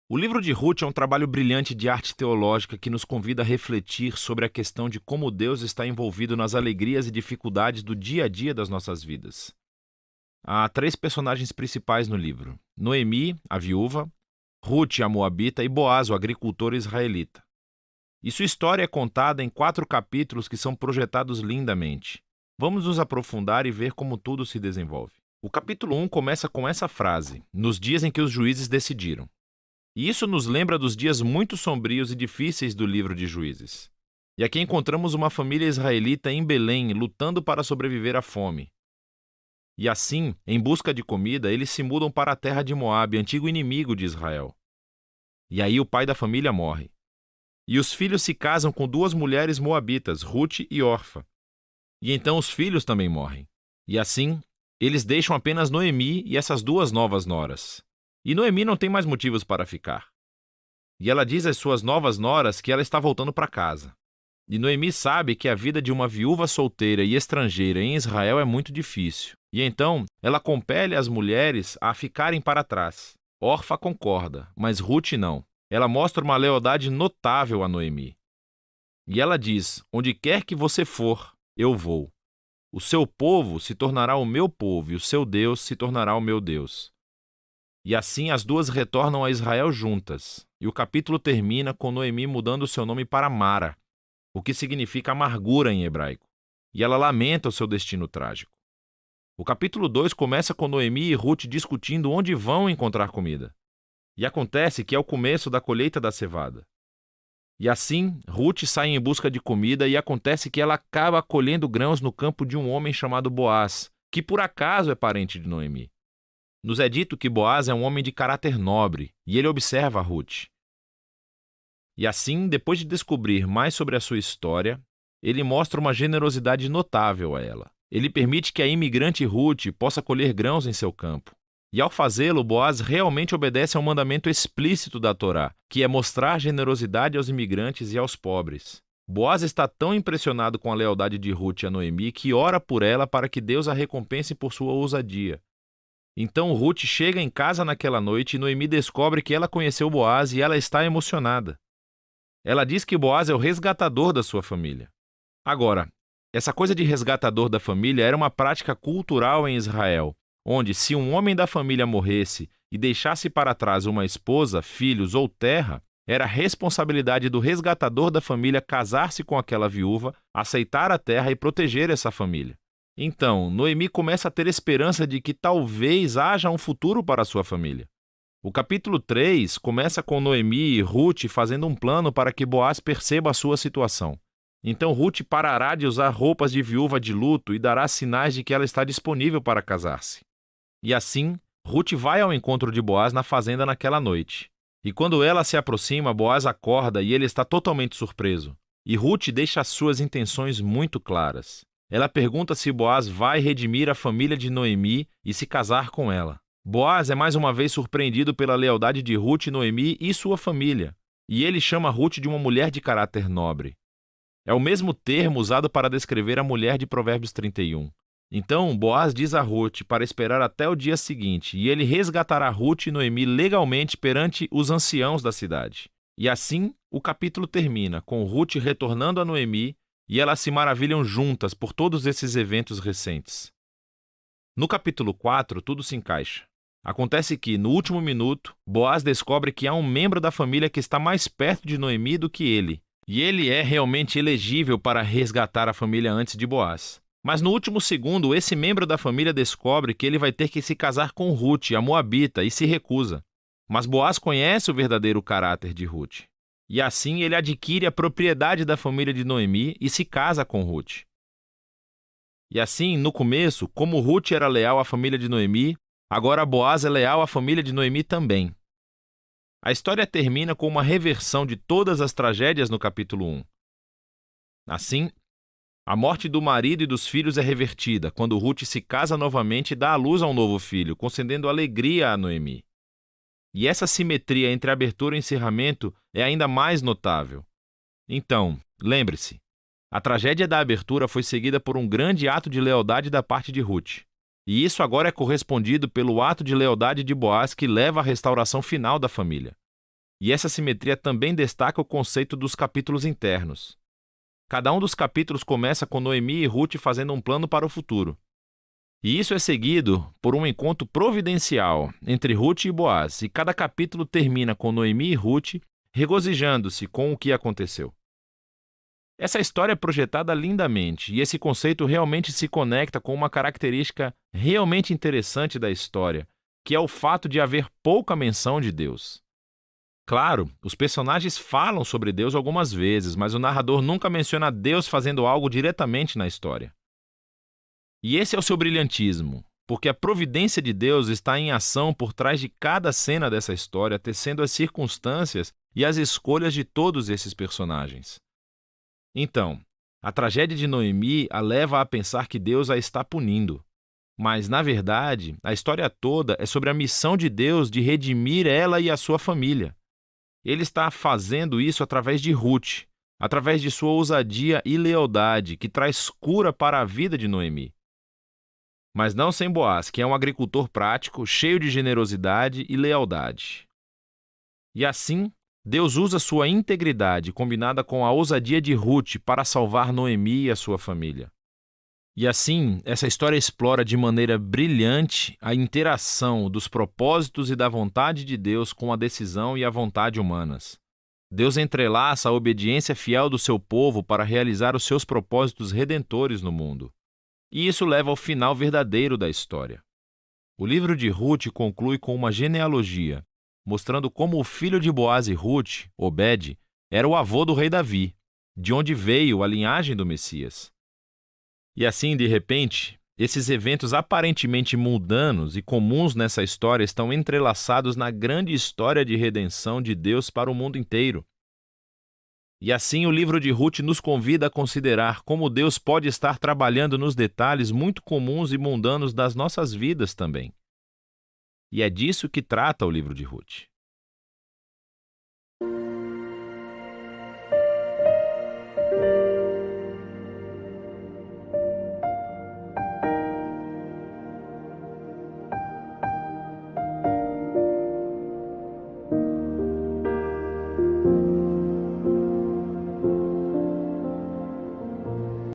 O livro de Ruth é um trabalho brilhante de arte teológica que nos convida a refletir sobre a questão de como Deus está envolvido nas alegrias e dificuldades do dia a dia das nossas vidas. Há três personagens principais no livro: Noemi, a viúva, Ruth, a moabita, e Boaz, o agricultor israelita. E sua história é contada em 4 capítulos que são projetados lindamente. Vamos nos aprofundar e ver como tudo se desenvolve. O capítulo 1 começa com essa frase: nos dias em que os juízes decidiram. E isso nos lembra dos dias muito sombrios e difíceis do livro de Juízes. E aqui encontramos uma família israelita em Belém lutando para sobreviver à fome. E assim, em busca de comida, eles se mudam para a terra de Moabe, antigo inimigo de Israel. E aí o pai da família morre. E os filhos se casam com 2 mulheres moabitas, Ruth e Orfa. E então os filhos também morrem. E assim, eles deixam apenas Noemi e essas 2 novas noras. E Noemi não tem mais motivos para ficar. E ela diz às suas novas noras que ela está voltando para casa. E Noemi sabe que a vida de uma viúva solteira e estrangeira em Israel é muito difícil. E então, ela compele as mulheres a ficarem para trás. Orfa concorda, mas Ruth não. Ela mostra uma lealdade notável a Noemi. E ela diz: onde quer que você for, eu vou. O seu povo se tornará o meu povo, e o seu Deus se tornará o meu Deus. E assim as 2 retornam a Israel juntas. E o capítulo termina com Noemi mudando seu nome para Mara, o que significa amargura em hebraico. E ela lamenta o seu destino trágico. O capítulo 2 começa com Noemi e Ruth discutindo onde vão encontrar comida. E acontece que é o começo da colheita da cevada. E assim, Ruth sai em busca de comida e acontece que ela acaba colhendo grãos no campo de um homem chamado Boaz, que por acaso é parente de Noemi. Nos é dito que Boaz é um homem de caráter nobre, e ele observa a Ruth. E assim, depois de descobrir mais sobre a sua história, ele mostra uma generosidade notável a ela. Ele permite que a imigrante Ruth possa colher grãos em seu campo. E ao fazê-lo, Boaz realmente obedece a um mandamento explícito da Torá, que é mostrar generosidade aos imigrantes e aos pobres. Boaz está tão impressionado com a lealdade de Ruth a Noemi que ora por ela para que Deus a recompense por sua ousadia. Então Ruth chega em casa naquela noite e Noemi descobre que ela conheceu Boaz e ela está emocionada. Ela diz que Boaz é o resgatador da sua família. Agora, essa coisa de resgatador da família era uma prática cultural em Israel, onde se um homem da família morresse e deixasse para trás uma esposa, filhos ou terra, era responsabilidade do resgatador da família casar-se com aquela viúva, aceitar a terra e proteger essa família. Então, Noemi começa a ter esperança de que talvez haja um futuro para a sua família. O capítulo 3 começa com Noemi e Ruth fazendo um plano para que Boaz perceba a sua situação. Então Ruth parará de usar roupas de viúva de luto e dará sinais de que ela está disponível para casar-se. E assim, Ruth vai ao encontro de Boaz na fazenda naquela noite. E quando ela se aproxima, Boaz acorda e ele está totalmente surpreso. E Ruth deixa as suas intenções muito claras. Ela pergunta se Boaz vai redimir a família de Noemi e se casar com ela. Boaz é mais uma vez surpreendido pela lealdade de Ruth, Noemi e sua família. E ele chama Ruth de uma mulher de caráter nobre. É o mesmo termo usado para descrever a mulher de Provérbios 31. Então, Boaz diz a Ruth para esperar até o dia seguinte, e ele resgatará Ruth e Noemi legalmente perante os anciãos da cidade. E assim, o capítulo termina, com Ruth retornando a Noemi, e elas se maravilham juntas por todos esses eventos recentes. No capítulo 4, tudo se encaixa. Acontece que, no último minuto, Boaz descobre que há um membro da família que está mais perto de Noemi do que ele, e ele é realmente elegível para resgatar a família antes de Boaz. Mas no último segundo, esse membro da família descobre que ele vai ter que se casar com Ruth, a moabita, e se recusa. Mas Boaz conhece o verdadeiro caráter de Ruth. E assim ele adquire a propriedade da família de Noemi e se casa com Ruth. E assim, no começo, como Ruth era leal à família de Noemi, agora Boaz é leal à família de Noemi também. A história termina com uma reversão de todas as tragédias no capítulo 1. Assim, a morte do marido e dos filhos é revertida, quando Ruth se casa novamente e dá à luz a um novo filho, concedendo alegria a Noemi. E essa simetria entre abertura e encerramento é ainda mais notável. Então, lembre-se, a tragédia da abertura foi seguida por um grande ato de lealdade da parte de Ruth. E isso agora é correspondido pelo ato de lealdade de Boaz que leva à restauração final da família. E essa simetria também destaca o conceito dos capítulos internos. Cada um dos capítulos começa com Noemi e Ruth fazendo um plano para o futuro. E isso é seguido por um encontro providencial entre Ruth e Boaz, e cada capítulo termina com Noemi e Ruth regozijando-se com o que aconteceu. Essa história é projetada lindamente, e esse conceito realmente se conecta com uma característica realmente interessante da história, que é o fato de haver pouca menção de Deus. Claro, os personagens falam sobre Deus algumas vezes, mas o narrador nunca menciona Deus fazendo algo diretamente na história. E esse é o seu brilhantismo, porque a providência de Deus está em ação por trás de cada cena dessa história, tecendo as circunstâncias e as escolhas de todos esses personagens. Então, a tragédia de Noemi a leva a pensar que Deus a está punindo. Mas, na verdade, a história toda é sobre a missão de Deus de redimir ela e a sua família. Ele está fazendo isso através de Ruth, através de sua ousadia e lealdade, que traz cura para a vida de Noemi. Mas não sem Boaz, que é um agricultor prático, cheio de generosidade e lealdade. E assim, Deus usa sua integridade, combinada com a ousadia de Ruth, para salvar Noemi e a sua família. E assim, essa história explora de maneira brilhante a interação dos propósitos e da vontade de Deus com a decisão e a vontade humanas. Deus entrelaça a obediência fiel do seu povo para realizar os seus propósitos redentores no mundo. E isso leva ao final verdadeiro da história. O livro de Ruth conclui com uma genealogia, mostrando como o filho de Boaz e Ruth, Obed, era o avô do rei Davi, de onde veio a linhagem do Messias. E assim, de repente, esses eventos aparentemente mundanos e comuns nessa história estão entrelaçados na grande história de redenção de Deus para o mundo inteiro. E assim o livro de Ruth nos convida a considerar como Deus pode estar trabalhando nos detalhes muito comuns e mundanos das nossas vidas também. E é disso que trata o livro de Ruth.